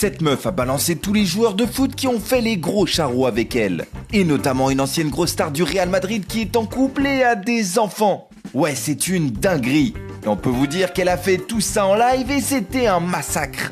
Cette meuf a balancé tous les joueurs de foot qui ont fait les gros charros avec elle. Et notamment une ancienne grosse star du Real Madrid qui est en couple et a des enfants. Ouais, c'est une dinguerie. Et on peut vous dire qu'elle a fait tout ça en live et c'était un massacre.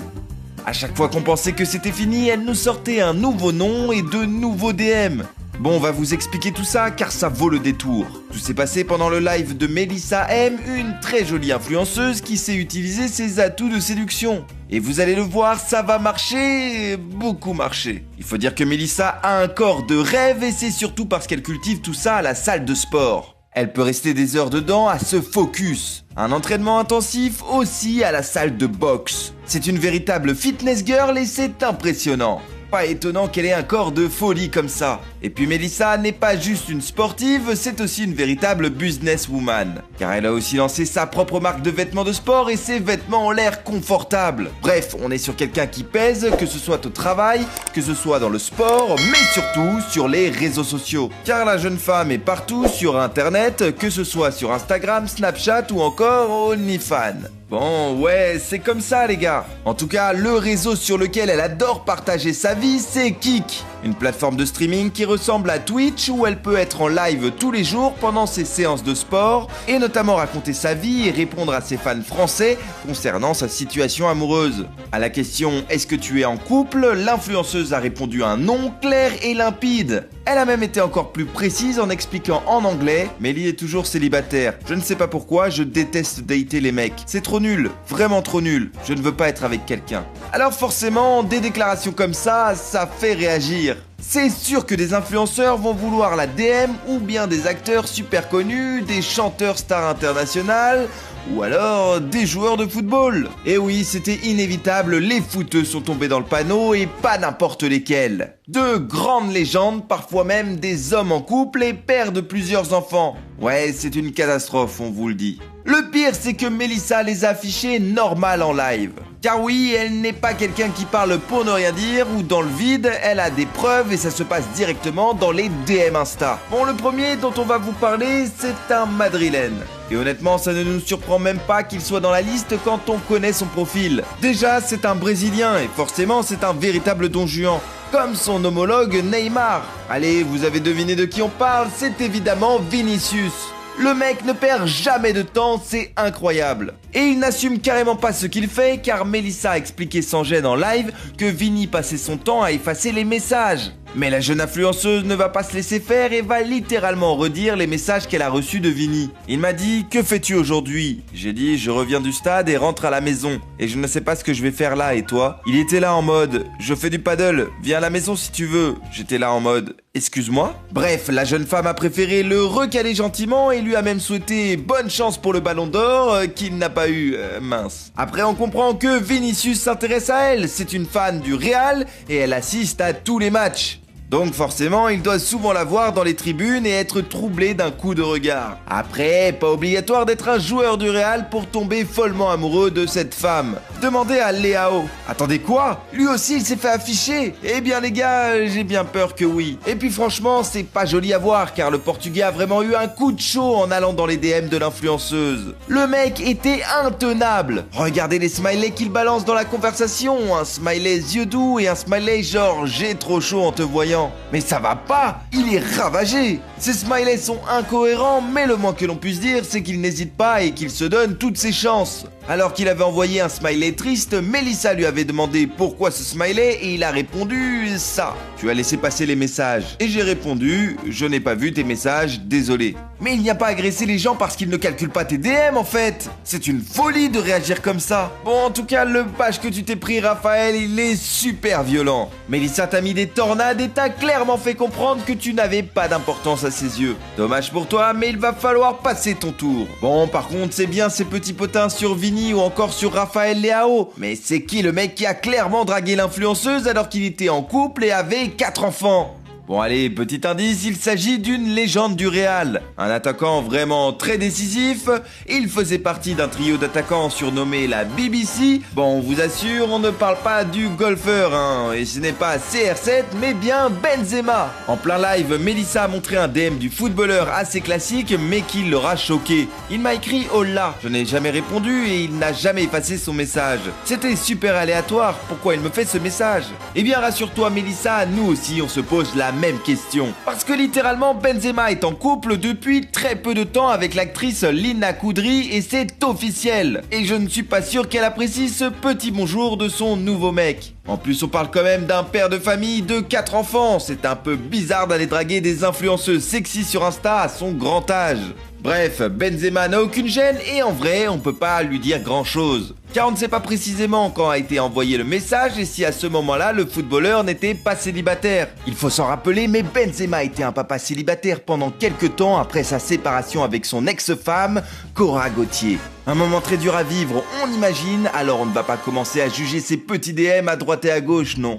À chaque fois qu'on pensait que c'était fini, elle nous sortait un nouveau nom et de nouveaux DM. Bon, on va vous expliquer tout ça car ça vaut le détour. Tout s'est passé pendant le live de Melissa M, une très jolie influenceuse qui sait utiliser ses atouts de séduction. Et vous allez le voir, ça va marcher, beaucoup marcher. Il faut dire que Melissa a un corps de rêve et c'est surtout parce qu'elle cultive tout ça à la salle de sport. Elle peut rester des heures dedans à se focus. Un entraînement intensif aussi à la salle de boxe. C'est une véritable fitness girl et c'est impressionnant. Pas étonnant qu'elle ait un corps de folie comme ça. Et puis Melissa n'est pas juste une sportive, c'est aussi une véritable businesswoman. Car elle a aussi lancé sa propre marque de vêtements de sport et ses vêtements ont l'air confortables. Bref, on est sur quelqu'un qui pèse, que ce soit au travail, que ce soit dans le sport, mais surtout sur les réseaux sociaux. Car la jeune femme est partout sur internet, que ce soit sur Instagram, Snapchat ou encore OnlyFans. Bon, ouais, c'est comme ça les gars. En tout cas, le réseau sur lequel elle adore partager sa vie, c'est Kick. Une plateforme de streaming qui ressemble à Twitch où elle peut être en live tous les jours pendant ses séances de sport et notamment raconter sa vie et répondre à ses fans français concernant sa situation amoureuse. À la question « Est-ce que tu es en couple ?», l'influenceuse a répondu un non clair et limpide. Elle a même été encore plus précise en expliquant en anglais « Melly est toujours célibataire. Je ne sais pas pourquoi, je déteste dater les mecs. C'est trop nul, vraiment trop nul. Je ne veux pas être avec quelqu'un. » Alors forcément, des déclarations comme ça fait réagir. C'est sûr que des influenceurs vont vouloir la DM ou bien des acteurs super connus, des chanteurs stars internationales ou alors des joueurs de football. Et oui, c'était inévitable, les footeux sont tombés dans le panneau et pas n'importe lesquels. De grandes légendes, parfois même des hommes en couple et pères de plusieurs enfants. Ouais, c'est une catastrophe, on vous le dit. Le pire, c'est que Melissa les a affichés normal en live. Car oui, elle n'est pas quelqu'un qui parle pour ne rien dire ou dans le vide, elle a des preuves et ça se passe directement dans les DM Insta. Bon, le premier dont on va vous parler, c'est un madrilène. Et honnêtement, ça ne nous surprend même pas qu'il soit dans la liste quand on connaît son profil. Déjà, c'est un Brésilien et forcément, c'est un véritable Don Juan. Comme son homologue Neymar. Allez, vous avez deviné de qui on parle, c'est évidemment Vinicius. Le mec ne perd jamais de temps, c'est incroyable. Et il n'assume carrément pas ce qu'il fait car Melissa a expliqué sans gêne en live que Vini passait son temps à effacer les messages. Mais la jeune influenceuse ne va pas se laisser faire et va littéralement redire les messages qu'elle a reçus de Vini. Il m'a dit « Que fais-tu aujourd'hui ?» J'ai dit « Je reviens du stade et rentre à la maison. Et je ne sais pas ce que je vais faire là, et toi ?» Il était là en mode « Je fais du paddle, viens à la maison si tu veux. » J'étais là en mode « Excuse-moi ?» Bref, la jeune femme a préféré le recaler gentiment et lui a même souhaité bonne chance pour le ballon d'or qu'il n'a pas eu, mince. Après, on comprend que Vinicius s'intéresse à elle. C'est une fan du Real et elle assiste à tous les matchs. Donc forcément, il doit souvent la voir dans les tribunes et être troublé d'un coup de regard. Après, pas obligatoire d'être un joueur du Real pour tomber follement amoureux de cette femme. Demandez à Leao. Attendez quoi ? Lui aussi il s'est fait afficher ? Eh bien les gars, j'ai bien peur que oui. Et puis franchement, c'est pas joli à voir car le Portugais a vraiment eu un coup de chaud en allant dans les DM de l'influenceuse. Le mec était intenable. Regardez les smileys qu'il balance dans la conversation. Un smiley yeux doux et un smiley genre j'ai trop chaud en te voyant. Mais ça va pas, il est ravagé. Ces smileys sont incohérents, mais le moins que l'on puisse dire, c'est qu'il n'hésite pas et qu'il se donne toutes ses chances. Alors qu'il avait envoyé un smiley triste, Melissa lui avait demandé pourquoi ce smiley et il a répondu ça. Tu as laissé passer les messages. Et j'ai répondu, je n'ai pas vu tes messages, désolé. Mais il n'y a pas à agresser les gens parce qu'ils ne calculent pas tes DM en fait. C'est une folie de réagir comme ça. Bon, en tout cas, le page que tu t'es pris, Raphaël, il est super violent. Melissa t'a mis des tornades et t'a clairement fait comprendre que tu n'avais pas d'importance à ses yeux. Dommage pour toi, mais il va falloir passer ton tour. Bon, par contre, c'est bien ces petits potins sur Vini ou encore sur Raphaël Leao. Mais c'est qui le mec qui a clairement dragué l'influenceuse alors qu'il était en couple et avait 4 enfants ? Bon allez, petit indice, il s'agit d'une légende du Real. Un attaquant vraiment très décisif. Il faisait partie d'un trio d'attaquants surnommé la BBC. Bon, on vous assure, on ne parle pas du golfeur, hein. Et ce n'est pas CR7, mais bien Benzema. En plein live, Mélissa a montré un DM du footballeur assez classique, mais qui l'aura choqué. Il m'a écrit « Hola ». Je n'ai jamais répondu et il n'a jamais effacé son message. C'était super aléatoire, pourquoi il me fait ce message? Eh bien rassure-toi Mélissa, nous aussi on se pose la même question. Parce que littéralement Benzema est en couple depuis très peu de temps avec l'actrice Lina Kudry et c'est officiel. Et je ne suis pas sûr qu'elle apprécie ce petit bonjour de son nouveau mec. En plus on parle quand même d'un père de famille de 4 enfants, c'est un peu bizarre d'aller draguer des influenceuses sexy sur Insta à son grand âge. Bref, Benzema n'a aucune gêne et en vrai, on peut pas lui dire grand chose. Car on ne sait pas précisément quand a été envoyé le message et si à ce moment-là, le footballeur n'était pas célibataire. Il faut s'en rappeler, mais Benzema était un papa célibataire pendant quelques temps après sa séparation avec son ex-femme, Cora Gauthier. Un moment très dur à vivre, on imagine, alors on ne va pas commencer à juger ses petits DM à droite et à gauche, non.